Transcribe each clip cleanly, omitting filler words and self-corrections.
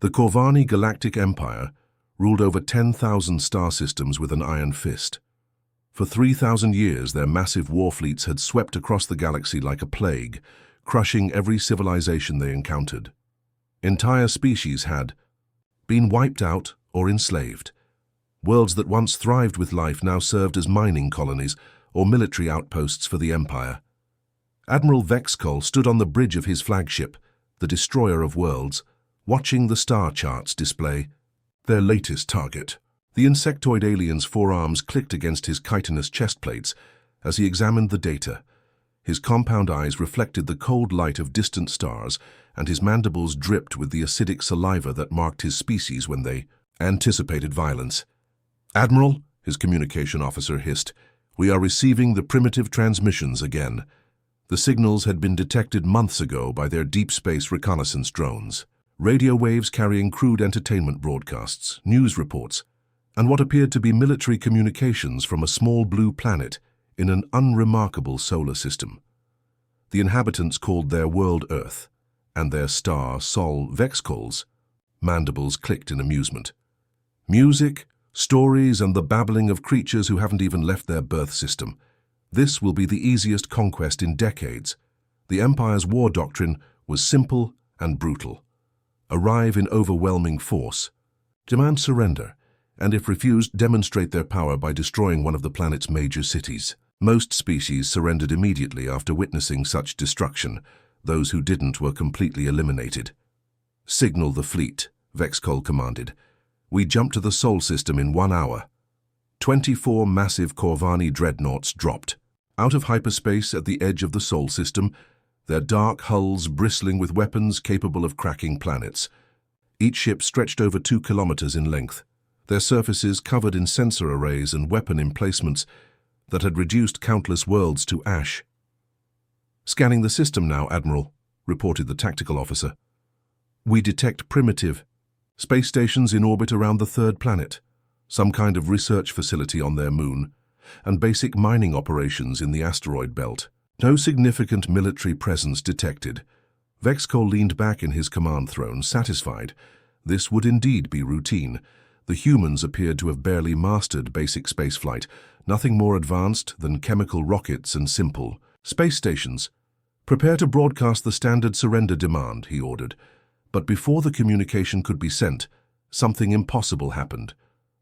The Corvani Galactic Empire ruled over 10,000 star systems with an iron fist. For 3,000 years, their massive war fleets had swept across the galaxy like a plague, crushing every civilization they encountered. Entire species had been wiped out or enslaved. Worlds that once thrived with life now served as mining colonies or military outposts for the Empire. Admiral Vexcol stood on the bridge of his flagship, the Destroyer of Worlds, watching the star charts display their latest target. The insectoid alien's forearms clicked against his chitinous chest plates as he examined the data. His compound eyes reflected the cold light of distant stars, and his mandibles dripped with the acidic saliva that marked his species when they anticipated violence. "Admiral," his communication officer hissed, "we are receiving the primitive transmissions again." The signals had been detected months ago by their deep space reconnaissance drones. Radio waves carrying crude entertainment broadcasts, news reports, and what appeared to be military communications from a small blue planet in an unremarkable solar system. The inhabitants called their world Earth, and their star Sol Vexcol's. Mandibles clicked in amusement. Music, stories, and the babbling of creatures who haven't even left their birth system. This will be the easiest conquest in decades. The Empire's war doctrine was simple and brutal. Arrive in overwhelming force, demand surrender, and if refused, demonstrate their power by destroying one of the planet's major cities. Most species surrendered immediately after witnessing such destruction. Those who didn't were completely eliminated. "Signal the fleet," Vexcol commanded. "We jump to the Sol system in 1 hour." 24 massive Corvani dreadnoughts dropped. Out of hyperspace at the edge of the Sol system, their dark hulls bristling with weapons capable of cracking planets. Each ship stretched over 2 kilometers in length, their surfaces covered in sensor arrays and weapon emplacements that had reduced countless worlds to ash. "Scanning the system now, Admiral," reported the tactical officer. "We detect primitive space stations in orbit around the third planet, some kind of research facility on their moon, and basic mining operations in the asteroid belt. No significant military presence detected." Vexcol leaned back in his command throne, satisfied. This would indeed be routine. The humans appeared to have barely mastered basic spaceflight, nothing more advanced than chemical rockets and simple space stations. "Prepare to broadcast the standard surrender demand," he ordered. But before the communication could be sent, something impossible happened.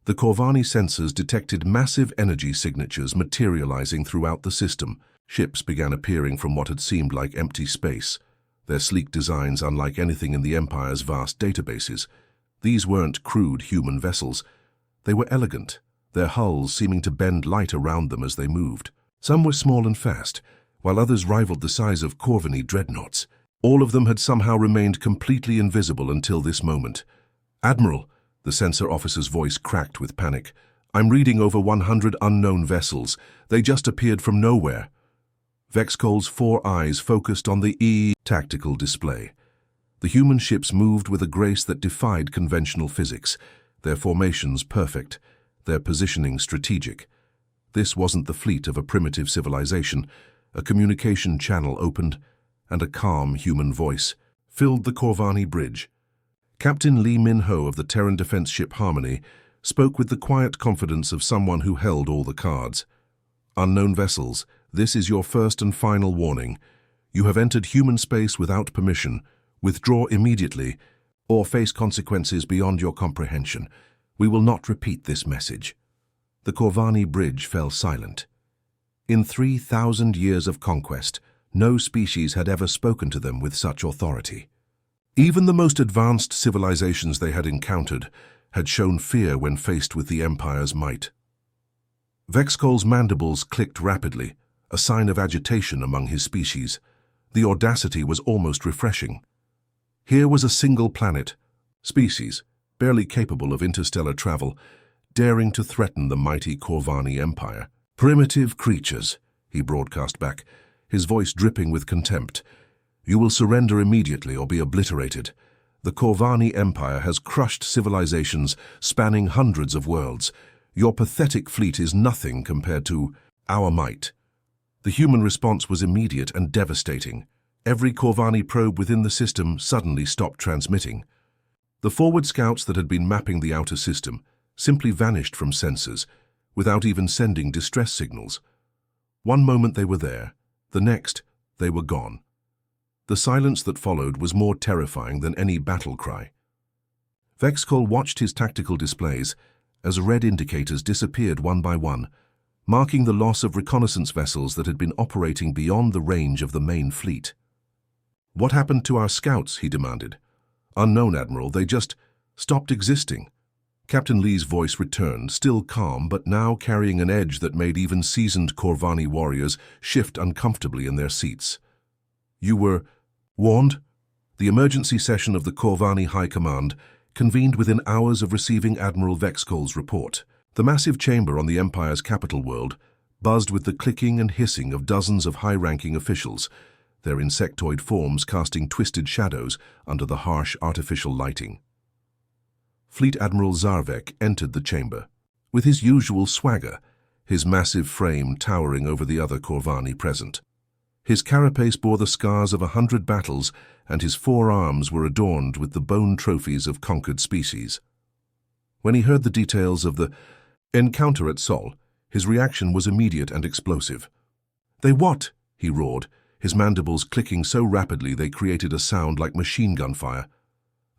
The Corvani sensors detected massive energy signatures materializing throughout the system. Ships began appearing from what had seemed like empty space, their sleek designs unlike anything in the Empire's vast databases. These weren't crude human vessels. They were elegant, their hulls seeming to bend light around them as they moved. Some were small and fast, while others rivaled the size of Corvani dreadnoughts. All of them had somehow remained completely invisible until this moment. "Admiral," the sensor officer's voice cracked with panic, "I'm reading over 100 unknown vessels. They just appeared from nowhere." Vexcol's 4 eyes focused on the tactical display. The human ships moved with a grace that defied conventional physics, their formations perfect, their positioning strategic. This wasn't the fleet of a primitive civilization. A communication channel opened, and a calm human voice filled the Corvani bridge. Captain Lee Min-ho of the Terran defense ship Harmony spoke with the quiet confidence of someone who held all the cards. "Unknown vessels, this is your first and final warning. You have entered human space without permission. Withdraw immediately, or face consequences beyond your comprehension. We will not repeat this message." The Corvani bridge fell silent. In 3,000 years of conquest, no species had ever spoken to them with such authority. Even the most advanced civilizations they had encountered had shown fear when faced with the Empire's might. Vexcol's mandibles clicked rapidly, a sign of agitation among his species. The audacity was almost refreshing. Here was a single planet, species, barely capable of interstellar travel, daring to threaten the mighty Corvani Empire. "Primitive creatures," he broadcast back, his voice dripping with contempt. "You will surrender immediately or be obliterated. The Corvani Empire has crushed civilizations spanning hundreds of worlds. Your pathetic fleet is nothing compared to our might." The human response was immediate and devastating. Every Corvani probe within the system suddenly stopped transmitting. The forward scouts that had been mapping the outer system simply vanished from sensors, without even sending distress signals. One moment they were there, the next they were gone. The silence that followed was more terrifying than any battle cry. Vexcol watched his tactical displays as red indicators disappeared one by one, marking the loss of reconnaissance vessels that had been operating beyond the range of the main fleet. "What happened to our scouts?" he demanded. "Unknown, Admiral, they just stopped existing." Captain Lee's voice returned, still calm, but now carrying an edge that made even seasoned Corvani warriors shift uncomfortably in their seats. "You were warned?" The emergency session of the Corvani High Command convened within hours of receiving Admiral Vexcol's report. The massive chamber on the Empire's capital world buzzed with the clicking and hissing of dozens of high-ranking officials, their insectoid forms casting twisted shadows under the harsh artificial lighting. Fleet Admiral Zarvek entered the chamber. With his usual swagger, his massive frame towering over the other Corvani present. His carapace bore the scars of 100 battles, and his 4 arms were adorned with the bone trophies of conquered species. When he heard the details of the encounter at Sol, his reaction was immediate and explosive. "They what?" he roared, his mandibles clicking so rapidly they created a sound like machine gun fire.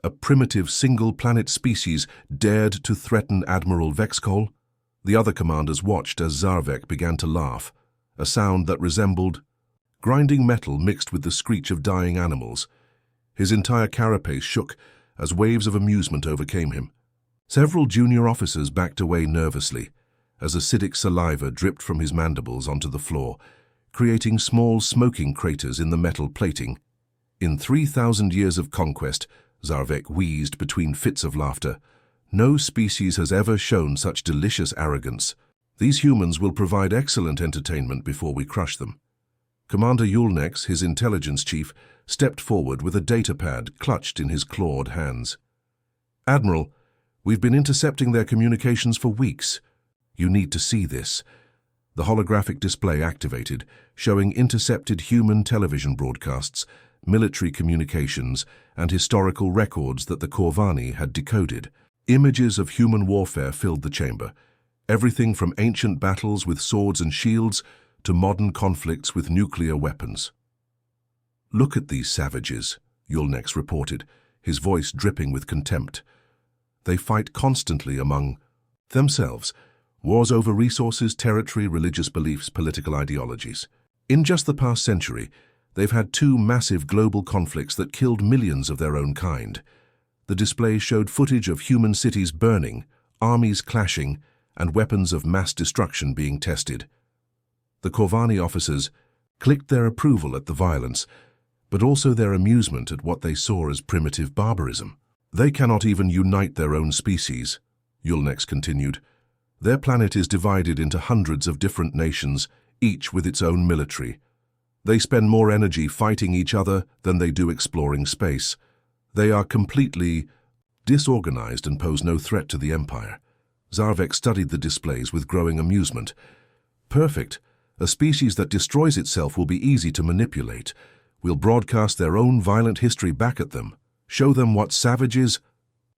A primitive single-planet species dared to threaten Admiral Vexcol? The other commanders watched as Zarvek began to laugh, a sound that resembled grinding metal mixed with the screech of dying animals. His entire carapace shook as waves of amusement overcame him. Several junior officers backed away nervously as acidic saliva dripped from his mandibles onto the floor, creating small smoking craters in the metal plating. "In 3,000 years of conquest," Zarvek wheezed between fits of laughter, "no species has ever shown such delicious arrogance. These humans will provide excellent entertainment before we crush them." Commander Yulnex, his intelligence chief, stepped forward with a datapad clutched in his clawed hands. "Admiral, we've been intercepting their communications for weeks. You need to see this." The holographic display activated, showing intercepted human television broadcasts, military communications, and historical records that the Corvani had decoded. Images of human warfare filled the chamber, everything from ancient battles with swords and shields to modern conflicts with nuclear weapons. "Look at these savages," Yulnex reported, his voice dripping with contempt. "They fight constantly among themselves, wars over resources, territory, religious beliefs, political ideologies. In just the past century, they've had 2 massive global conflicts that killed millions of their own kind." The display showed footage of human cities burning, armies clashing, and weapons of mass destruction being tested. The Corvani officers clicked their approval at the violence, but also their amusement at what they saw as primitive barbarism. "They cannot even unite their own species," Yulnex continued. "Their planet is divided into hundreds of different nations, each with its own military. They spend more energy fighting each other than they do exploring space. They are completely disorganized and pose no threat to the Empire." Zarvek studied the displays with growing amusement. "Perfect. A species that destroys itself will be easy to manipulate. We'll broadcast their own violent history back at them, show them what savages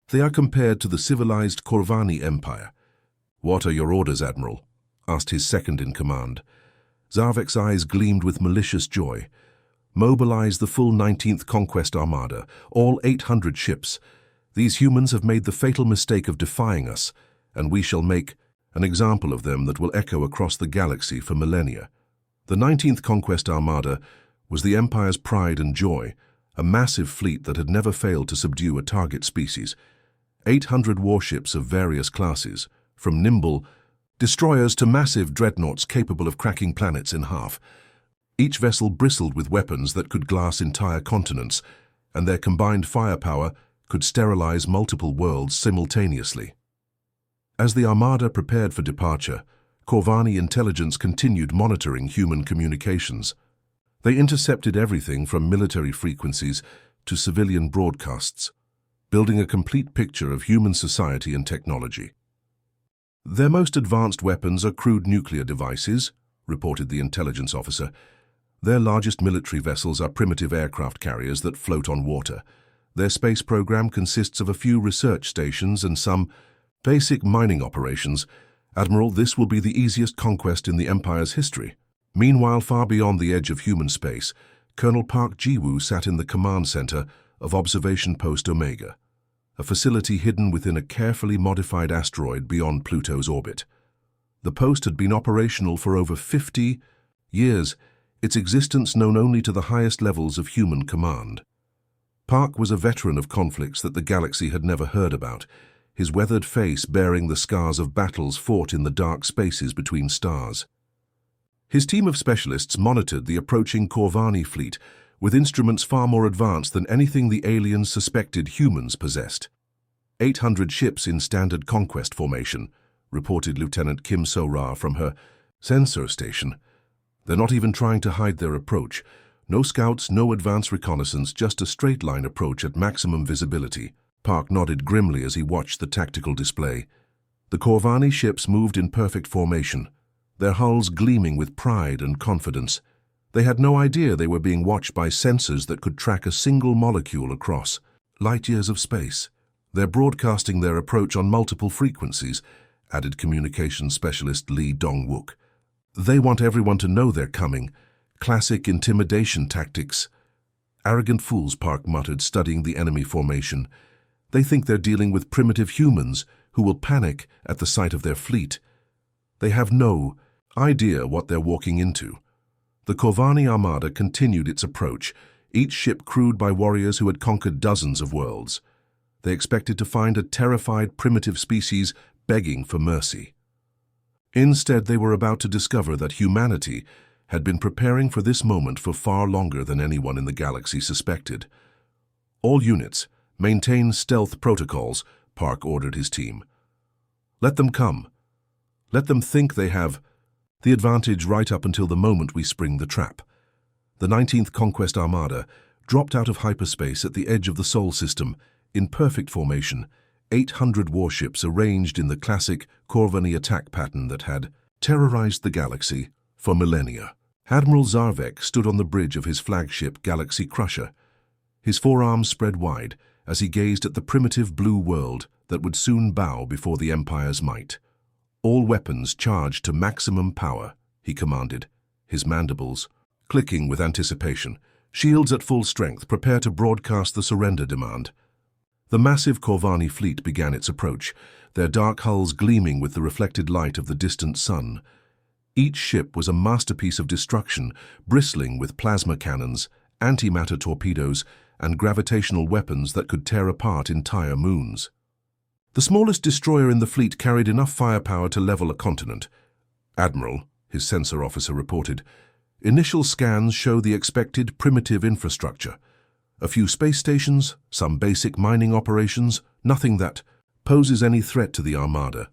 they are compared to the civilized Corvani Empire." "What are your orders, Admiral?" asked his second-in-command. Zarvek's eyes gleamed with malicious joy. "Mobilize the full 19th Conquest Armada, all 800 ships. These humans have made the fatal mistake of defying us, and we shall make an example of them that will echo across the galaxy for millennia." The 19th Conquest Armada was the Empire's pride and joy, a massive fleet that had never failed to subdue a target species. 800 warships of various classes, from nimble destroyers to massive dreadnoughts capable of cracking planets in half. Each vessel bristled with weapons that could glass entire continents, and their combined firepower could sterilize multiple worlds simultaneously. As the Armada prepared for departure, Corvani intelligence continued monitoring human communications. They intercepted everything from military frequencies to civilian broadcasts, building a complete picture of human society and technology. "Their most advanced weapons are crude nuclear devices," reported the intelligence officer. "Their largest military vessels are primitive aircraft carriers that float on water. Their space program consists of a few research stations and some basic mining operations. Admiral, this will be the easiest conquest in the Empire's history. Meanwhile, far beyond the edge of human space, Colonel Park Ji-woo sat in the command center of Observation Post Omega, a facility hidden within a carefully modified asteroid beyond Pluto's orbit. The post had been operational for over 50 years, its existence known only to the highest levels of human command. Park was a veteran of conflicts that the galaxy had never heard about, his weathered face bearing the scars of battles fought in the dark spaces between stars. His team of specialists monitored the approaching Corvani fleet with instruments far more advanced than anything the aliens suspected humans possessed. 800 ships in standard conquest formation, reported Lieutenant Kim So-ra from her sensor station. They're not even trying to hide their approach. No scouts, no advanced reconnaissance, just a straight-line approach at maximum visibility. Park nodded grimly as he watched the tactical display. The Corvani ships moved in perfect formation, their hulls gleaming with pride and confidence. They had no idea they were being watched by sensors that could track a single molecule across light years of space. They're broadcasting their approach on multiple frequencies, added communications specialist Lee Dong-wook. They want everyone to know they're coming. Classic intimidation tactics. Arrogant fools, Park muttered, studying the enemy formation. They think they're dealing with primitive humans who will panic at the sight of their fleet. They have no idea what they're walking into. The Corvani Armada continued its approach, each ship crewed by warriors who had conquered dozens of worlds. They expected to find a terrified primitive species begging for mercy. Instead, they were about to discover that humanity had been preparing for this moment for far longer than anyone in the galaxy suspected. All units, maintain stealth protocols, Park ordered his team. Let them come. Let them think they have the advantage right up until the moment we spring the trap. The 19th Conquest Armada dropped out of hyperspace at the edge of the Sol system in perfect formation, 800 warships arranged in the classic Corvani attack pattern that had terrorized the galaxy for millennia. Admiral Zarvek stood on the bridge of his flagship Galaxy Crusher, his forearms spread wide as he gazed at the primitive blue world that would soon bow before the Empire's might. All weapons charged to maximum power, he commanded, his mandibles clicking with anticipation. Shields at full strength, prepare to broadcast the surrender demand. The massive Corvani fleet began its approach, their dark hulls gleaming with the reflected light of the distant sun. Each ship was a masterpiece of destruction, bristling with plasma cannons, antimatter torpedoes, and gravitational weapons that could tear apart entire moons. The smallest destroyer in the fleet carried enough firepower to level a continent. Admiral, his sensor officer reported, initial scans show the expected primitive infrastructure. A few space stations, some basic mining operations, nothing that poses any threat to the Armada.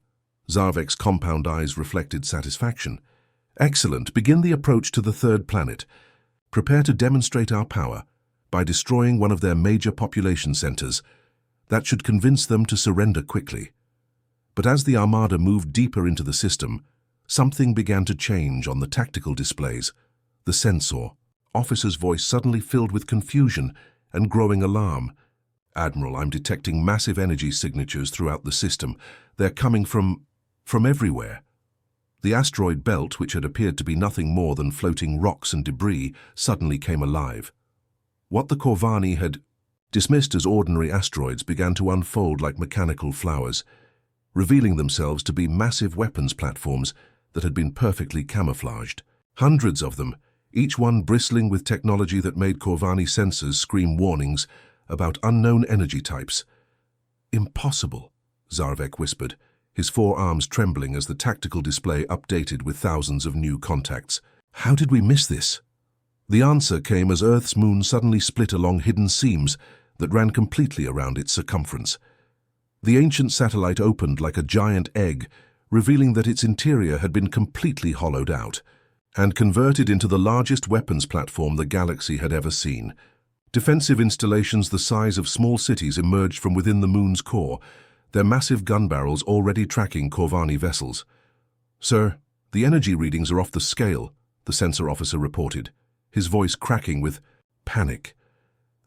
Zarvek's compound eyes reflected satisfaction. Excellent, begin the approach to the third planet. Prepare to demonstrate our power by destroying one of their major population centers. That should convince them to surrender quickly. But as the Armada moved deeper into the system, something began to change on the tactical displays. The sensor officer's voice suddenly filled with confusion and growing alarm. Admiral, I'm detecting massive energy signatures throughout the system. They're coming from everywhere. The asteroid belt, which had appeared to be nothing more than floating rocks and debris, suddenly came alive. What the Corvani had dismissed as ordinary asteroids began to unfold like mechanical flowers, revealing themselves to be massive weapons platforms that had been perfectly camouflaged. Hundreds of them, each one bristling with technology that made Corvani sensors scream warnings about unknown energy types. Impossible, Zarvek whispered, his forearms trembling as the tactical display updated with thousands of new contacts. How did we miss this? The answer came as Earth's moon suddenly split along hidden seams that ran completely around its circumference. The ancient satellite opened like a giant egg, revealing that its interior had been completely hollowed out and converted into the largest weapons platform the galaxy had ever seen. Defensive installations the size of small cities emerged from within the moon's core, their massive gun barrels already tracking Corvani vessels. Sir, the energy readings are off the scale, the sensor officer reported, his voice cracking with panic.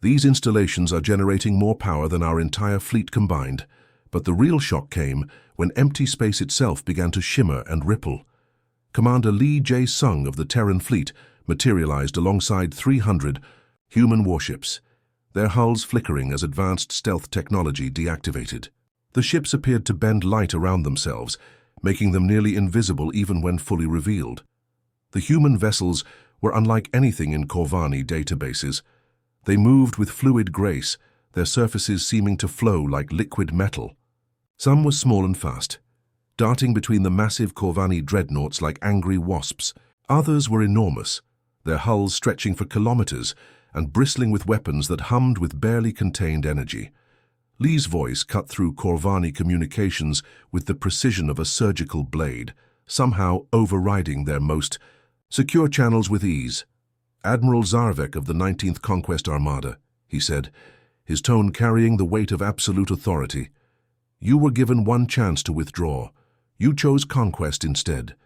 These installations are generating more power than our entire fleet combined, but the real shock came when empty space itself began to shimmer and ripple. Commander Lee Jae-sung of the Terran fleet materialized alongside 300 human warships, their hulls flickering as advanced stealth technology deactivated. The ships appeared to bend light around themselves, making them nearly invisible even when fully revealed. The human vessels were unlike anything in Corvani databases. They moved with fluid grace, their surfaces seeming to flow like liquid metal. Some were small and fast, darting between the massive Corvani dreadnoughts like angry wasps. Others were enormous, their hulls stretching for kilometers and bristling with weapons that hummed with barely contained energy. Lee's voice cut through Corvani communications with the precision of a surgical blade, somehow overriding their most secure channels with ease. "Admiral Zarvek of the 19th Conquest Armada," he said, his tone carrying the weight of absolute authority. "You were given one chance to withdraw. You chose conquest instead.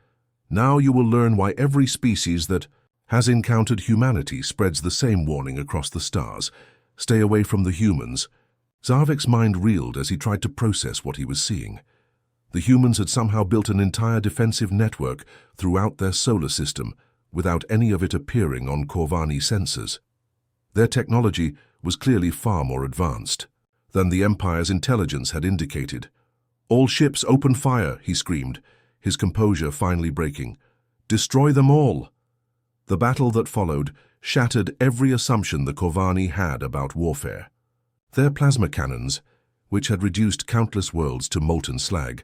Now you will learn why every species that has encountered humanity spreads the same warning across the stars. Stay away from the humans." Zarvek's mind reeled as he tried to process what he was seeing. The humans had somehow built an entire defensive network throughout their solar system, without any of it appearing on Corvani sensors. Their technology was clearly far more advanced than the Empire's intelligence had indicated. "All ships open fire," he screamed, his composure finally breaking. "Destroy them all." The battle that followed shattered every assumption the Corvani had about warfare. Their plasma cannons, which had reduced countless worlds to molten slag,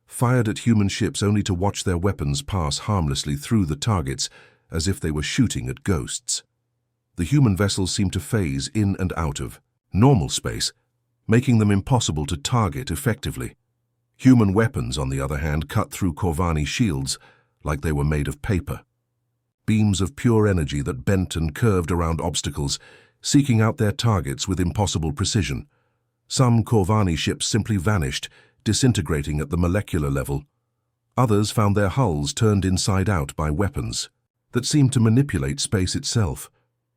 fired at human ships only to watch their weapons pass harmlessly through the targets as if they were shooting at ghosts. The human vessels seemed to phase in and out of normal space, making them impossible to target effectively. Human weapons, on the other hand, cut through Corvani shields like they were made of paper. Beams of pure energy that bent and curved around obstacles, seeking out their targets with impossible precision. Some Corvani ships simply vanished, disintegrating at the molecular level. Others found their hulls turned inside out by weapons that seemed to manipulate space itself.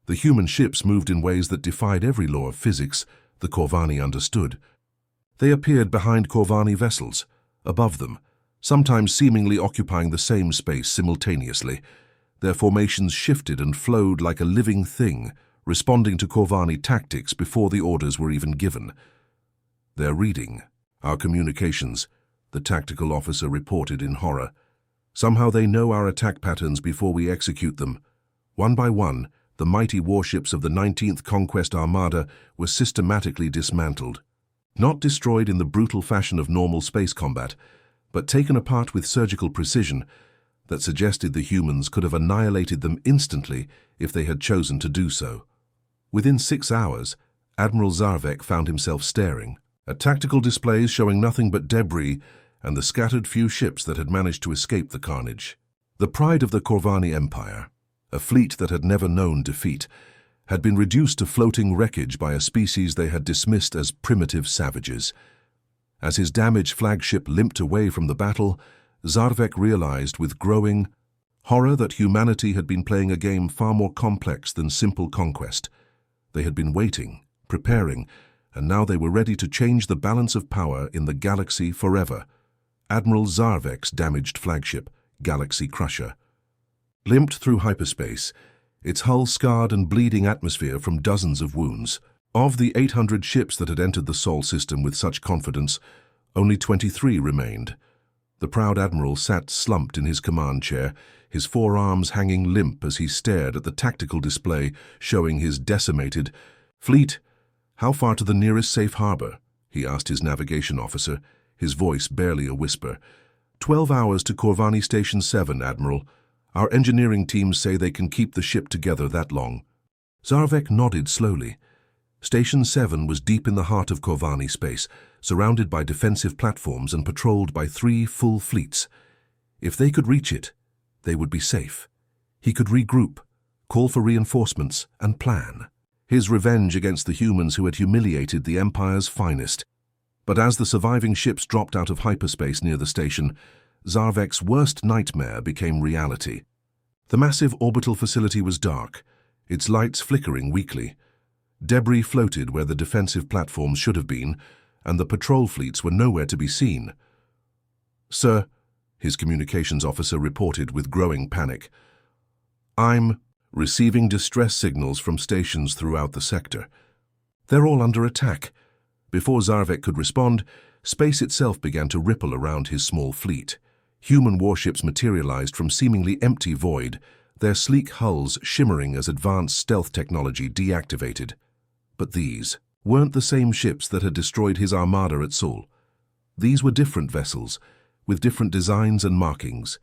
The human ships moved in ways that defied every law of physics the Corvani understood. They appeared behind Corvani vessels, above them, sometimes seemingly occupying the same space simultaneously. Their formations shifted and flowed like a living thing, responding to Corvani tactics before the orders were even given. "They're reading our communications," the tactical officer reported in horror. "Somehow they know our attack patterns before we execute them." One by one, the mighty warships of the 19th Conquest Armada were systematically dismantled. Not destroyed in the brutal fashion of normal space combat, but taken apart with surgical precision that suggested the humans could have annihilated them instantly if they had chosen to do so. Within 6 hours, Admiral Zarvek found himself staring at tactical displays showing nothing but debris and the scattered few ships that had managed to escape the carnage. The pride of the Corvani Empire, a fleet that had never known defeat, had been reduced to floating wreckage by a species they had dismissed as primitive savages. As his damaged flagship limped away from the battle, Zarvek realized with growing horror that humanity had been playing a game far more complex than simple conquest. They had been waiting, preparing, and now they were ready to change the balance of power in the galaxy forever. Admiral Zarvek's damaged flagship, Galaxy Crusher, limped through hyperspace, its hull scarred and bleeding atmosphere from dozens of wounds. Of the 800 ships that had entered the Sol system with such confidence, only 23 remained. The proud admiral sat slumped in his command chair, his forearms hanging limp as he stared at the tactical display showing his decimated fleet. "How far to the nearest safe harbor?" he asked his navigation officer, his voice barely a whisper. 12 hours to Corvani Station 7, Admiral. Our engineering teams say they can keep the ship together that long." Zarvek nodded slowly. Station 7 was deep in the heart of Corvani space, surrounded by defensive platforms and patrolled by 3 full fleets. If they could reach it, they would be safe. He could regroup, call for reinforcements, and plan his revenge against the humans who had humiliated the Empire's finest. But as the surviving ships dropped out of hyperspace near the station, Zarvek's worst nightmare became reality. The massive orbital facility was dark, its lights flickering weakly. Debris floated where the defensive platforms should have been, and the patrol fleets were nowhere to be seen. "Sir," his communications officer reported with growing panic, "I'm receiving distress signals from stations throughout the sector. They're all under attack." Before Zarvek could respond, space itself began to ripple around his small fleet. Human warships materialized from seemingly empty void, their sleek hulls shimmering as advanced stealth technology deactivated. But these weren't the same ships that had destroyed his armada at Seoul. These were different vessels, with different designs and markings.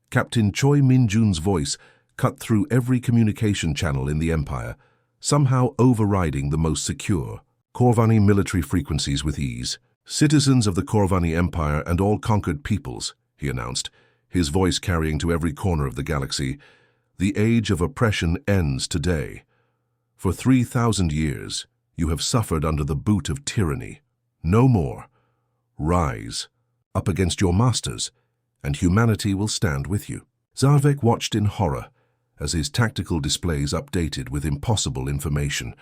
Captain Choi Min-jun's voice cut through every communication channel in the Empire, somehow overriding the most secure Corvani military frequencies with ease. "Citizens of the Corvani Empire and all conquered peoples," he announced, his voice carrying to every corner of the galaxy, "the age of oppression ends today. For 3,000 years, you have suffered under the boot of tyranny. No more. Rise, up against your masters, and humanity will stand with you." Zarvek watched in horror as his tactical displays updated with impossible information.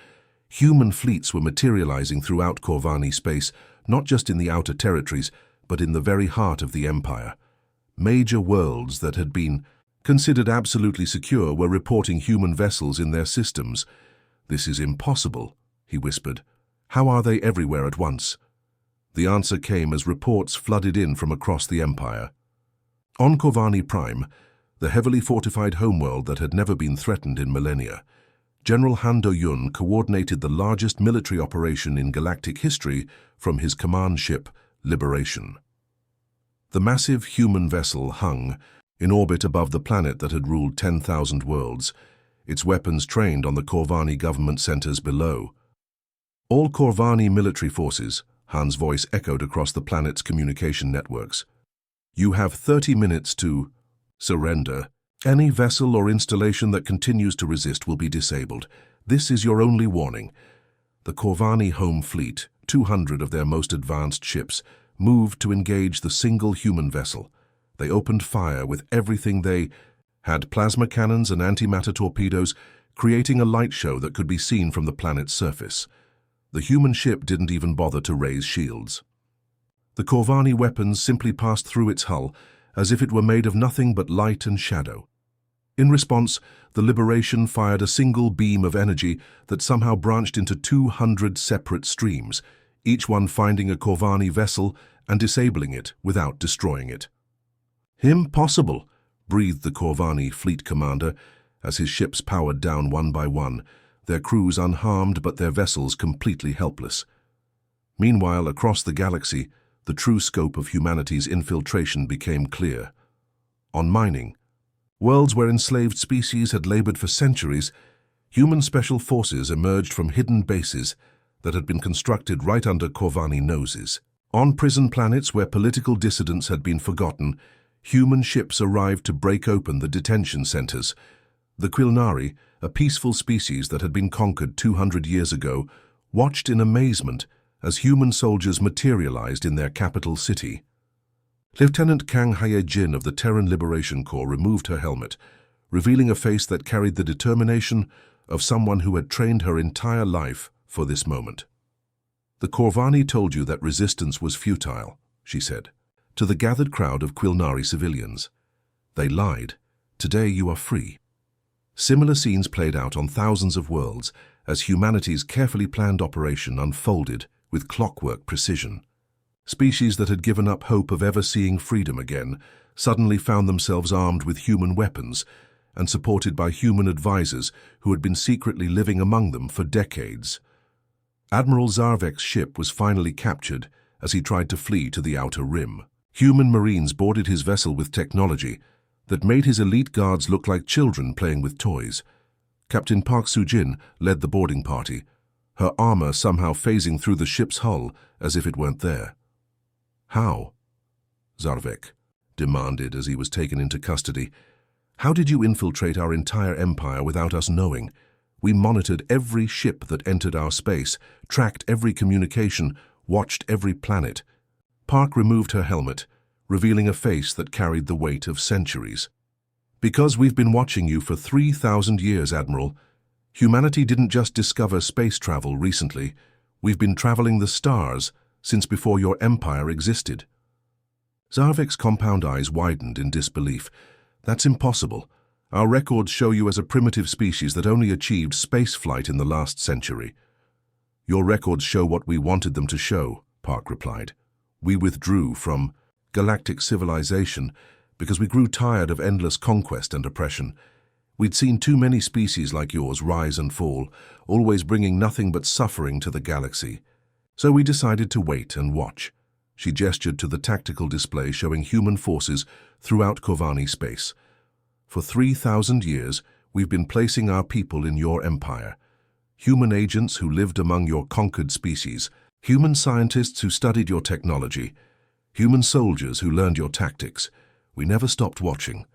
Human fleets were materializing throughout Corvani space, not just in the outer territories, but in the very heart of the Empire. Major worlds that had been considered absolutely secure were reporting human vessels in their systems. "This is impossible," he whispered. "How are they everywhere at once?" The answer came as reports flooded in from across the Empire. On Corvani Prime, the heavily fortified homeworld that had never been threatened in millennia, General Han Do-yun coordinated the largest military operation in galactic history from his command ship, Liberation. The massive human vessel hung in orbit above the planet that had ruled 10,000 worlds, its weapons trained on the Corvani government centers below. "All Corvani military forces," Han's voice echoed across the planet's communication networks. "You have 30 minutes to surrender. Any vessel or installation that continues to resist will be disabled. This is your only warning." The Corvani home fleet, 200 of their most advanced ships, moved to engage the single human vessel. They opened fire with everything they had: plasma cannons and antimatter torpedoes, creating a light show that could be seen from the planet's surface. The human ship didn't even bother to raise shields. The Corvani weapons simply passed through its hull, as if it were made of nothing but light and shadow. In response, the Liberation fired a single beam of energy that somehow branched into 200 separate streams, each one finding a Corvani vessel and disabling it without destroying it. "Impossible," breathed the Corvani fleet commander as his ships powered down one by one, their crews unharmed but their vessels completely helpless. Meanwhile, across the galaxy, the true scope of humanity's infiltration became clear. On mining, worlds where enslaved species had labored for centuries, human special forces emerged from hidden bases that had been constructed right under Corvani noses. On prison planets where political dissidents had been forgotten, human ships arrived to break open the detention centers. The Quilnari, a peaceful species that had been conquered 200 years ago, watched in amazement as human soldiers materialized in their capital city. Lieutenant Kang Hae-jin of the Terran Liberation Corps removed her helmet, revealing a face that carried the determination of someone who had trained her entire life for this moment. "The Corvani told you that resistance was futile," she said, to the gathered crowd of Quilnari civilians. "They lied. Today you are free." Similar scenes played out on thousands of worlds as humanity's carefully planned operation unfolded with clockwork precision. Species that had given up hope of ever seeing freedom again suddenly found themselves armed with human weapons and supported by human advisors who had been secretly living among them for decades. Admiral Zarvek's ship was finally captured as he tried to flee to the outer rim. Human Marines boarded his vessel with technology that made his elite guards look like children playing with toys. Captain Park Soo-jin led the boarding party, her armor somehow phasing through the ship's hull as if it weren't there. "How?" Zarvek demanded as he was taken into custody. "How did you infiltrate our entire empire without us knowing? We monitored every ship that entered our space, tracked every communication, watched every planet." Park removed her helmet, revealing a face that carried the weight of centuries. "Because we've been watching you for 3,000 years, Admiral. Humanity didn't just discover space travel recently. We've been traveling the stars since before your empire existed. Zarvek's compound eyes widened in disbelief. That's impossible. Our records show you as a primitive species that only achieved spaceflight in the last century. Your records show what we wanted them to show, Park replied. We withdrew from galactic civilization because we grew tired of endless conquest and oppression. We'd seen too many species like yours rise and fall, always bringing nothing but suffering to the galaxy. So we decided to wait and watch. She gestured to the tactical display showing human forces throughout Corvani space. For 3,000 years, we've been placing our people in your empire. Human agents who lived among your conquered species, human scientists who studied your technology, human soldiers who learned your tactics. We never stopped watching.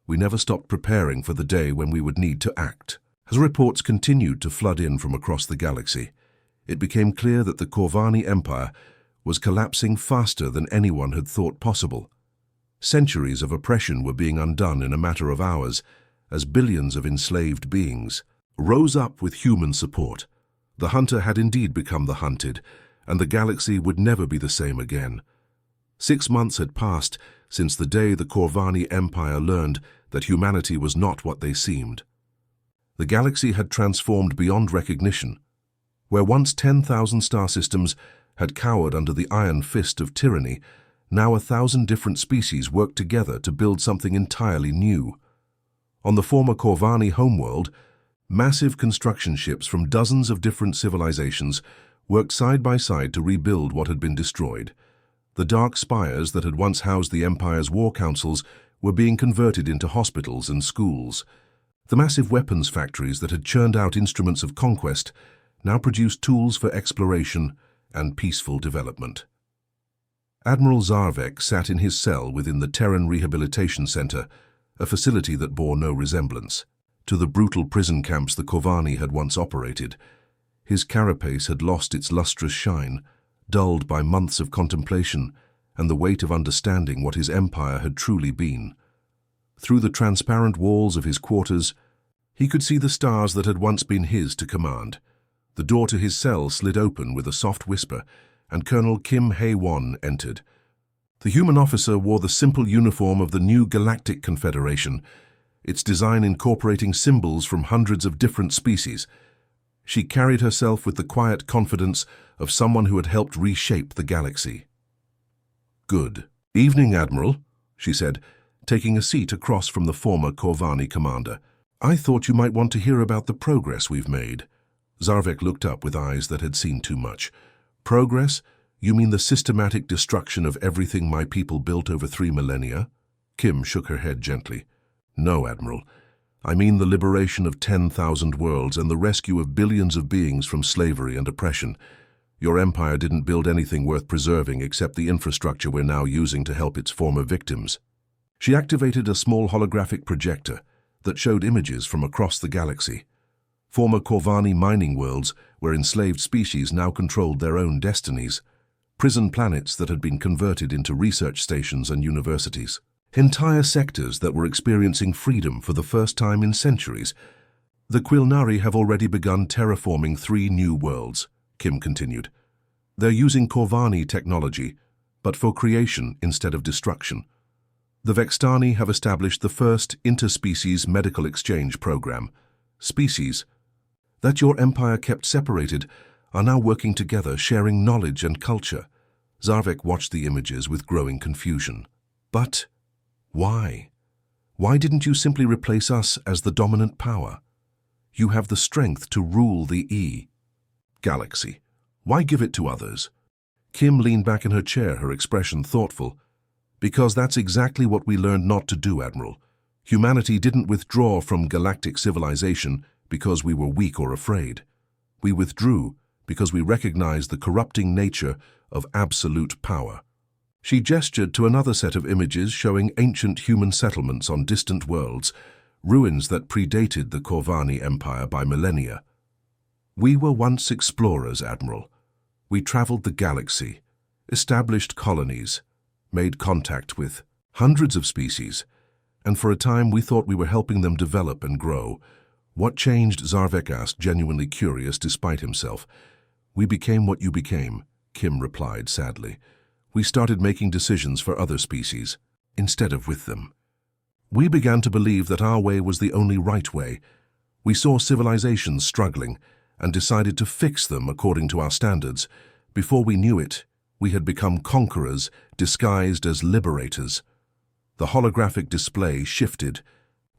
We never stopped preparing for the day when we would need to act. As reports continued to flood in from across the galaxy, it became clear that the Corvani Empire was collapsing faster than anyone had thought possible. Centuries of oppression were being undone in a matter of hours as billions of enslaved beings rose up with human support. The hunter had indeed become the hunted, and the galaxy would never be the same again. 6 months had passed since the day the Corvani Empire learned that humanity was not what they seemed. The galaxy had transformed beyond recognition. Where once 10,000 star systems had cowered under the iron fist of tyranny, now 1,000 different species worked together to build something entirely new. On the former Corvani homeworld, massive construction ships from dozens of different civilizations worked side by side to rebuild what had been destroyed. The dark spires that had once housed the Empire's war councils were being converted into hospitals and schools. The massive weapons factories that had churned out instruments of conquest now produced tools for exploration and peaceful development. Admiral Zarvek sat in his cell within the Terran Rehabilitation Center, a facility that bore no resemblance to the brutal prison camps the Corvani had once operated. His carapace had lost its lustrous shine, dulled by months of contemplation and the weight of understanding what his empire had truly been. Through the transparent walls of his quarters, he could see the stars that had once been his to command. The door to his cell slid open with a soft whisper, and Colonel Kim Hae-won entered. The human officer wore the simple uniform of the new Galactic Confederation, its design incorporating symbols from hundreds of different species. She carried herself with the quiet confidence of someone who had helped reshape the galaxy. "Good evening, Admiral," she said, taking a seat across from the former Corvani commander. "I thought you might want to hear about the progress we've made." Zarvek looked up with eyes that had seen too much. "Progress? You mean the systematic destruction of everything my people built over 3 millennia? Kim shook her head gently. "No, Admiral. I mean the liberation of 10,000 worlds and the rescue of billions of beings from slavery and oppression. Your empire didn't build anything worth preserving except the infrastructure we're now using to help its former victims." She activated a small holographic projector that showed images from across the galaxy. Former Corvani mining worlds where enslaved species now controlled their own destinies. Prison planets that had been converted into research stations and universities. Entire sectors that were experiencing freedom for the first time in centuries. "The Quilnari have already begun terraforming 3 new worlds," Kim continued. "They're using Corvani technology, but for creation instead of destruction. The Vextani have established the first interspecies medical exchange program. Species that your empire kept separated are now working together, sharing knowledge and culture." Zarvek watched the images with growing confusion. "But why? Why didn't you simply replace us as the dominant power? You have the strength to rule the galaxy. Why give it to others?" Kim leaned back in her chair, her expression thoughtful. "Because that's exactly what we learned not to do, Admiral. Humanity didn't withdraw from galactic civilization because we were weak or afraid. We withdrew because we recognized the corrupting nature of absolute power." She gestured to another set of images showing ancient human settlements on distant worlds, ruins that predated the Corvani Empire by millennia. "We were once explorers, Admiral. We traveled the galaxy, established colonies, made contact with hundreds of species, and for a time we thought we were helping them develop and grow. What changed? Zarvek asked, genuinely curious despite himself. We became what you became, Kim replied sadly. We started making decisions for other species, instead of with them. We began to believe that our way was the only right way. We saw civilizations struggling and decided to fix them according to our standards. Before we knew it, we had become conquerors disguised as liberators. The holographic display shifted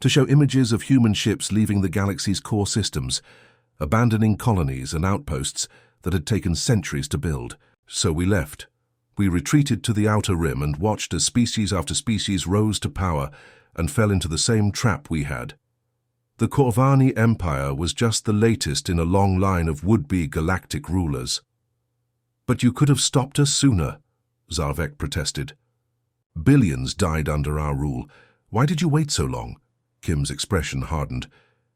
to show images of human ships leaving the galaxy's core systems, abandoning colonies and outposts that had taken centuries to build. So we left. We retreated to the outer rim and watched as species after species rose to power and fell into the same trap we had. The Corvani Empire was just the latest in a long line of would-be galactic rulers. But you could have stopped us sooner, Zarvek protested. Billions died under our rule. Why did you wait so long? Kim's expression hardened.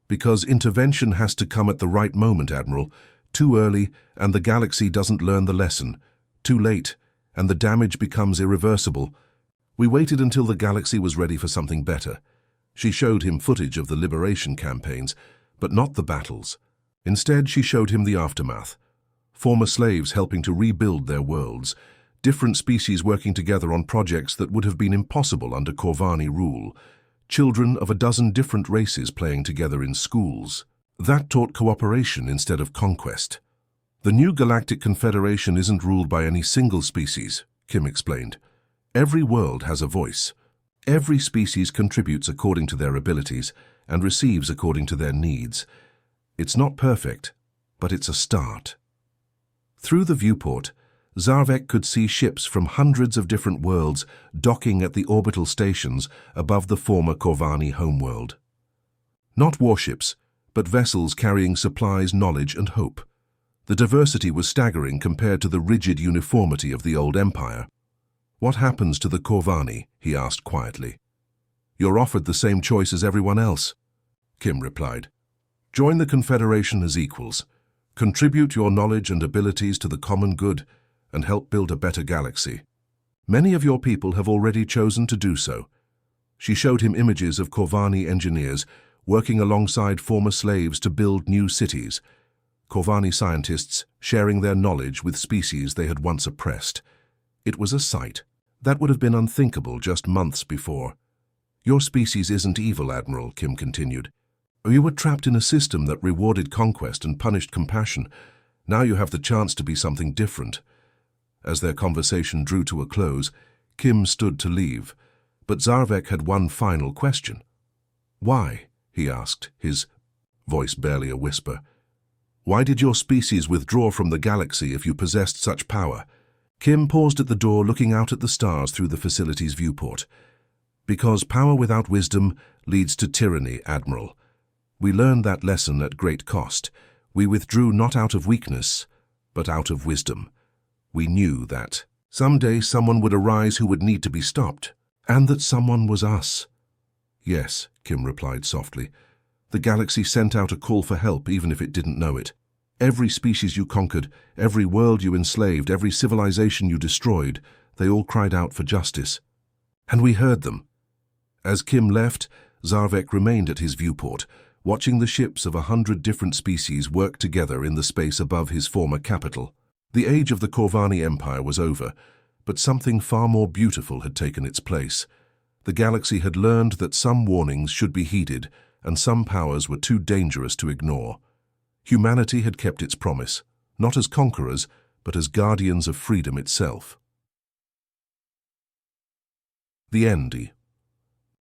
Because intervention has to come at the right moment, Admiral. Too early, and the galaxy doesn't learn the lesson. Too late, and the damage becomes irreversible. We waited until the galaxy was ready for something better. She showed him footage of the liberation campaigns, but not the battles. Instead, she showed him the aftermath. Former slaves helping to rebuild their worlds, different species working together on projects that would have been impossible under Corvani rule, children of a dozen different races playing together in schools. That taught cooperation instead of conquest. The new Galactic Confederation isn't ruled by any single species, Kim explained. Every world has a voice. Every species contributes according to their abilities and receives according to their needs. It's not perfect, but it's a start. Through the viewport, Zarvek could see ships from hundreds of different worlds docking at the orbital stations above the former Corvani homeworld. Not warships, but vessels carrying supplies, knowledge, and hope. The diversity was staggering compared to the rigid uniformity of the old empire. What happens to the Corvani? He asked quietly. You're offered the same choice as everyone else, Kim replied. Join the Confederation as equals. Contribute your knowledge and abilities to the common good and help build a better galaxy. Many of your people have already chosen to do so. She showed him images of Corvani engineers working alongside former slaves to build new cities. Corvani scientists sharing their knowledge with species they had once oppressed. It was a sight that would have been unthinkable just months before. Your species isn't evil, Admiral, Kim continued. You were trapped in a system that rewarded conquest and punished compassion. Now you have the chance to be something different. As their conversation drew to a close, Kim stood to leave, but Zarvek had one final question. Why? He asked, his voice barely a whisper. Why did your species withdraw from the galaxy if you possessed such power? Kim paused at the door, looking out at the stars through the facility's viewport. Because power without wisdom leads to tyranny, Admiral. We learned that lesson at great cost. We withdrew not out of weakness, but out of wisdom. We knew that someday someone would arise who would need to be stopped, and that someone was us. Yes, Kim replied softly. The galaxy sent out a call for help even if it didn't know it. Every species you conquered, every world you enslaved, every civilization you destroyed, they all cried out for justice. And we heard them. As Kim left, Zarvek remained at his viewport, watching the ships of 100 different species work together in the space above his former capital. The age of the Corvani Empire was over, but something far more beautiful had taken its place. The galaxy had learned that some warnings should be heeded, and some powers were too dangerous to ignore. Humanity had kept its promise, not as conquerors, but as guardians of freedom itself. The end.